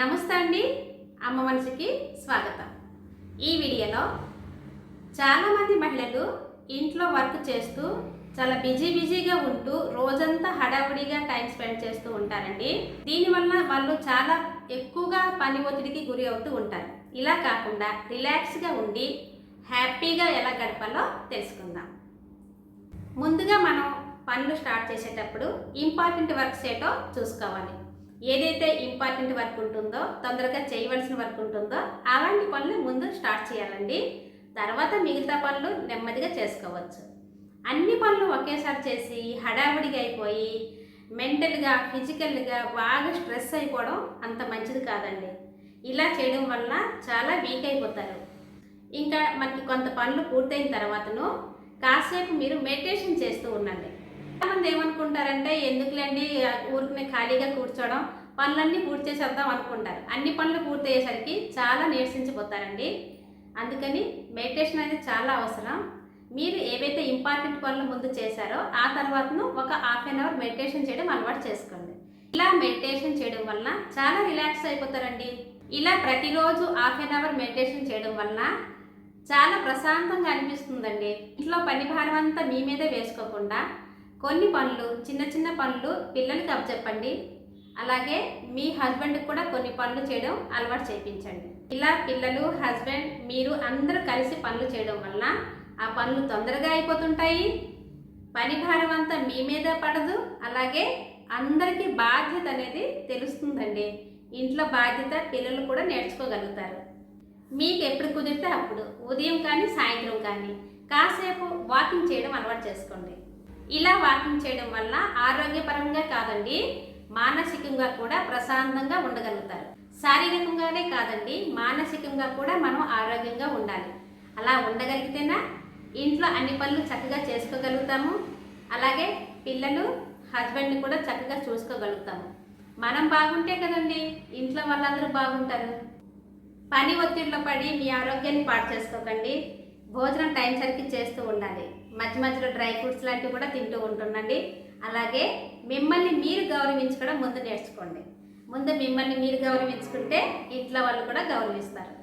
నమస్తే అండి. అమ్మ మనసుకి స్వాగతం. ఈ వీడియోలో చాలామంది మహిళలు ఇంట్లో వర్క్ చేస్తూ చాలా బిజీగా ఉంటూ రోజంతా హడావుడిగా టైం స్పెండ్ చేస్తూ ఉంటారండి. దీనివల్ల వాళ్ళు చాలా ఎక్కువగా పని ఒత్తిడికి గురి అవుతూ ఉంటారు. ఇలా కాకుండా రిలాక్స్గా ఉండి హ్యాపీగా ఎలా గడపాలో తెలుసుకుందాం. ముందుగా మనం పనులు స్టార్ట్ చేసేటప్పుడు ఇంపార్టెంట్ వర్క్స్ ఏటో చూసుకోవాలి. ఏదైతే ఇంపార్టెంట్ వర్క్ ఉంటుందో, తొందరగా చేయవలసిన వర్క్ ఉంటుందో అలాంటి పనులు ముందు స్టార్ట్ చేయాలండి. తర్వాత మిగతా పనులు నెమ్మదిగా చేసుకోవచ్చు. అన్ని పనులు ఒకేసారి చేసి హడావుడిగా అయిపోయి మెంటల్గా ఫిజికల్గా బాగా స్ట్రెస్ అయిపోవడం అంత మంచిది కాదండి. ఇలా చేయడం వల్ల చాలా వీక్ అయిపోతారు. ఇంకా మనకి కొంత పనులు పూర్తయిన తర్వాతను కాసేపు మీరు మెడిటేషన్ చేస్తూ ఉండండి. చాలామంది ఏమనుకుంటారంటే, ఎందుకులేండి ఊరికి ఖాళీగా కూర్చోవడం, పనులన్నీ పూర్తి చేసేద్దాం అనుకుంటారు. అన్ని పనులు పూర్తి అయ్యేసరికి చాలా నీరసించిపోతారండి. అందుకని మెడిటేషన్ అనేది చాలా అవసరం. మీరు ఏవైతే ఇంపార్టెంట్ పనులు ముందు చేశారో ఆ తర్వాతను ఒక హాఫ్ అన్ అవర్ మెడిటేషన్ చేయడం అలవాటు చేసుకోండి. ఇలా మెడిటేషన్ చేయడం వలన చాలా రిలాక్స్ అయిపోతారండి. ఇలా ప్రతిరోజు హాఫ్ అన్ అవర్ మెడిటేషన్ చేయడం వలన చాలా ప్రశాంతంగా అనిపిస్తుందండి. ఇంట్లో పని భారం అంతా మీ మీదే వేసుకోకుండా కొన్ని పనులు, చిన్న పనులు పిల్లలకి అప్పచెప్పండి. అలాగే మీ హస్బెండ్కి కూడా కొన్ని పనులు చేయడం అలవాటు చేయించండి. ఇలా పిల్లలు, హస్బెండ్, మీరు అందరూ కలిసి పనులు చేయడం వలన ఆ పనులు తొందరగా అయిపోతుంటాయి. పని భారం అంతా మీ మీద పడదు. అలాగే అందరికీ బాధ్యత అనేది తెలుస్తుందండి. ఇంట్లో బాధ్యత పిల్లలు కూడా నేర్చుకోగలుగుతారు. మీకు ఎప్పుడు కుదిరితే అప్పుడు ఉదయం కానీ సాయంత్రం కానీ కాసేపు వాకింగ్ చేయడం అలవాటు చేసుకోండి. ఇలా వాకింగ్ చేయడం వల్ల ఆరోగ్యపరంగా కాదండి, మానసికంగా కూడా ప్రశాంతంగా ఉండగలుగుతారు. శారీరకంగానే కాదండి, మానసికంగా కూడా మనం ఆరోగ్యంగా ఉండాలి. అలా ఉండగలిగితేనా ఇంట్లో అన్ని పనులు చక్కగా చేసుకోగలుగుతాము. అలాగే పిల్లలు, హస్బెండ్ని కూడా చక్కగా చూసుకోగలుగుతాము. మనం బాగుంటే కదండి ఇంట్లో వాళ్ళందరూ బాగుంటారు. పని ఒత్తిడిలో పడి మీ ఆరోగ్యాన్ని పాడు చేసుకోకండి. భోజనం టైం సరికి చేస్తూ ఉండాలి. మధ్యలో డ్రై ఫ్రూట్స్ లాంటివి కూడా తింటూ ఉంటుండండి. అలాగే మిమ్మల్ని మీరు గౌరవించుకోవడం ముందు నేర్చుకోండి. ముందు మిమ్మల్ని మీరు గౌరవించుకుంటే ఇంట్లో వాళ్ళు కూడా గౌరవిస్తారు.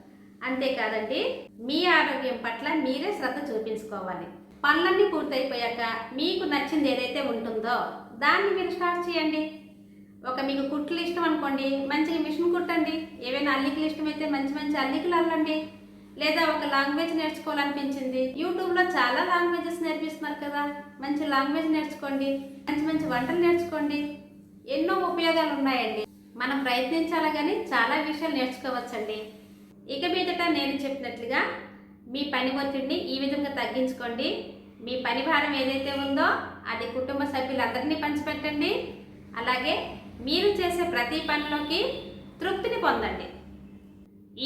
అంతేకాదండి, మీ ఆరోగ్యం పట్ల మీరే శ్రద్ధ చూపించుకోవాలి. పనులన్నీ పూర్తయిపోయాక మీకు నచ్చింది ఏదైతే ఉంటుందో దాన్ని మీరు స్టార్ట్ చేయండి. మీకు కుట్లు ఇష్టం అనుకోండి, మంచిగా మిషన్ కుట్టండి. ఏవైనా అల్లికలు ఇష్టమైతే మంచి అల్లికలు అల్లండి. లేదా ఒక లాంగ్వేజ్ నేర్చుకోవాలనిపించింది, యూట్యూబ్లో చాలా లాంగ్వేజెస్ నేర్పిస్తున్నారు కదా, మంచి లాంగ్వేజ్ నేర్చుకోండి. మంచి వంటలు నేర్చుకోండి. ఎన్నో ఉపయోగాలు ఉన్నాయండి. మనం ప్రయత్నించాలి కానీ చాలా విషయాలు నేర్చుకోవచ్చండి. ఇక మీదట నేను చెప్పినట్లుగా మీ పని ఒత్తిడిని ఈ విధంగా తగ్గించుకోండి. మీ పని భారం ఏదైతే ఉందో అది కుటుంబ సభ్యులందరినీ పంచిపెట్టండి. అలాగే మీరు చేసే ప్రతి పనిలోకి తృప్తిని పొందండి.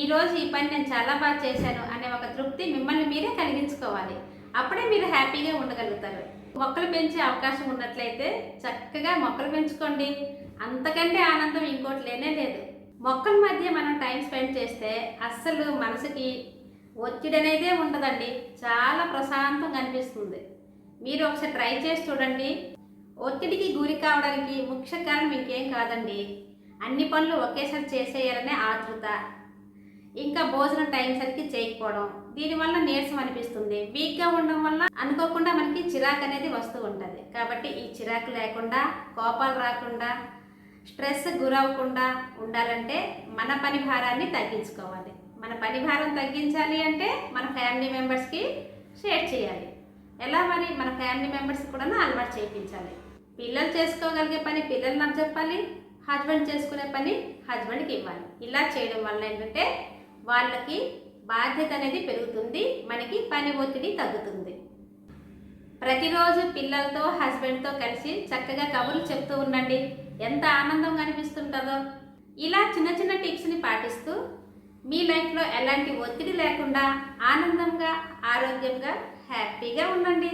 ఈరోజు ఈ పని నేను చాలా బాగా చేశాను అనే ఒక తృప్తి మిమ్మల్ని మీరే కలిగించుకోవాలి. అప్పుడే మీరు హ్యాపీగా ఉండగలుగుతారు. మొక్కలు పెంచే అవకాశం ఉన్నట్లయితే చక్కగా మొక్కలు పెంచుకోండి. అంతకంటే ఆనందం ఇంకోటి లేనే లేదు. మొక్కల మధ్య మనం టైం స్పెండ్ చేస్తే అస్సలు మనసుకి ఒత్తిడి అనేదే ఉండదండి. చాలా ప్రశాంతంగా అనిపిస్తుంది. మీరు ఒకసారి ట్రై చేసి చూడండి. ఒత్తిడికి గురి కావడానికి ముఖ్య కారణం ఇంకేం కాదండి, అన్ని పనులు ఒకేసారి చేసేయాలనే ఆతృత, ఇంకా భోజనం టైం సరికి చేయకపోవడం. దీనివల్ల నీరసం అనిపిస్తుంది. వీక్గా ఉండడం వల్ల అనుకోకుండా మనకి చిరాకు అనేది వస్తూ ఉంటుంది. కాబట్టి ఈ చిరాకు లేకుండా, కోపాలు రాకుండా, స్ట్రెస్ గురవ్వకుండా ఉండాలంటే మన పని భారాన్ని తగ్గించుకోవాలి. మన పని భారం తగ్గించాలి అంటే మన ఫ్యామిలీ మెంబర్స్కి షేర్ చేయాలి. ఎలా మరి? మన ఫ్యామిలీ మెంబర్స్కి కూడా అలవాటు చేయించాలి. పిల్లలు చేసుకోగలిగే పని పిల్లల్ని అప్పచెప్పాలి. హస్బెండ్ చేసుకునే పని హస్బెండ్కి ఇవ్వాలి. ఇలా చేయడం వల్ల ఏంటంటే వాళ్ళకి బాధ్యత అనేది పెరుగుతుంది, మనకి పని ఒత్తిడి తగ్గుతుంది. ప్రతిరోజు పిల్లలతో, హస్బెండ్తో కలిసి చక్కగా కబుర్లు చెప్తూ ఉండండి. ఎంత ఆనందంగా అనిపిస్తుంటుందో. ఇలా చిన్న టిప్స్ని పాటిస్తూ మీ లైఫ్లో ఎలాంటి ఒత్తిడి లేకుండా ఆనందంగా, ఆరోగ్యంగా, హ్యాపీగా ఉండండి.